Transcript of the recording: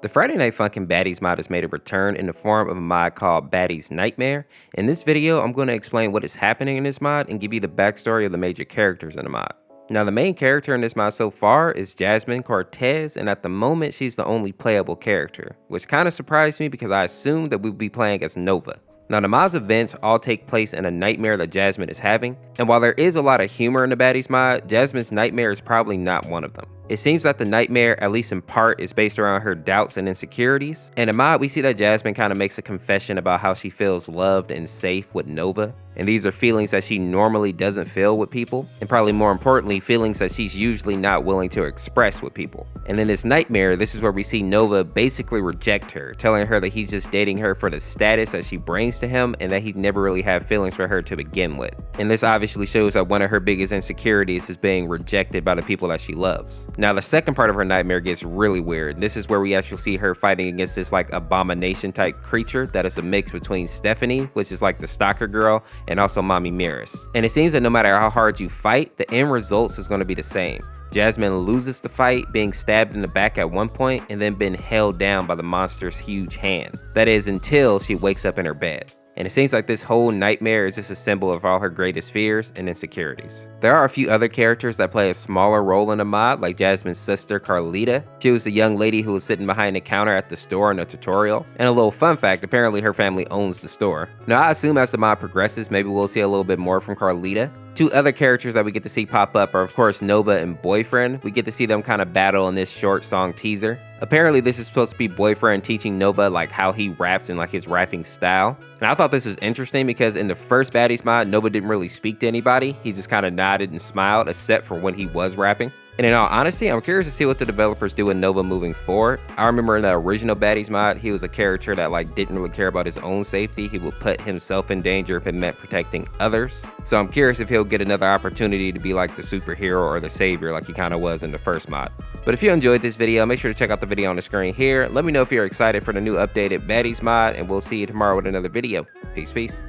The Friday Night Funkin' Baddies mod has made a return in the form of a mod called Baddies Nightmare. In this video, I'm going to explain what is happening in this mod and give you the backstory of the major characters in the mod. Now, the main character in this mod so far is Jasmine Cortez, and at the moment, she's the only playable character, which kind of surprised me because I assumed that we would be playing as Nova. Now, the mod's events all take place in a nightmare that Jasmine is having, and while there is a lot of humor in the Baddies mod, Jasmine's nightmare is probably not one of them. It seems that the nightmare, at least in part, is based around her doubts and insecurities. In the mod, we see that Jasmine kind of makes a confession about how she feels loved and safe with Nova, and these are feelings that she normally doesn't feel with people, and probably more importantly, feelings that she's usually not willing to express with people. And in this nightmare, this is where we see Nova basically reject her, telling her that he's just dating her for the status that she brings to him and that he'd never really had feelings for her to begin with. And this obviously shows that one of her biggest insecurities is being rejected by the people that she loves. Now, the second part of her nightmare gets really weird. This is where we actually see her fighting against this like abomination type creature that is a mix between Stephanie, which is like the stalker girl, and also Mommy Miris. And it seems that no matter how hard you fight, the end results is going to be the same. Jasmine loses the fight, being stabbed in the back at one point and then being held down by the monster's huge hand. That is, until she wakes up in her bed. And it seems like this whole nightmare is just a symbol of all her greatest fears and insecurities. There are a few other characters that play a smaller role in the mod, like Jasmine's sister Carlita. She was the young lady who was sitting behind the counter at the store in the tutorial. And a little fun fact, apparently her family owns the store. Now I assume as the mod progresses, maybe we'll see a little bit more from Carlita. Two other characters that we get to see pop up are of course Nova and Boyfriend. We get to see them kind of battle in this short song teaser. Apparently this is supposed to be Boyfriend teaching Nova like how he raps and like his rapping style. And I thought this was interesting because in the first Baddies mod, Nova didn't really speak to anybody. He just kind of nodded and smiled except for when he was rapping. And in all honesty, I'm curious to see what the developers do with Nova moving forward. I remember in the original Baddies mod, he was a character that like didn't really care about his own safety. He would put himself in danger if it meant protecting others. So I'm curious if he'll get another opportunity to be like the superhero or the savior like he kind of was in the first mod. But if you enjoyed this video, make sure to check out the video on the screen here. Let me know if you're excited for the new updated Baddies mod, and we'll see you tomorrow with another video. Peace, peace.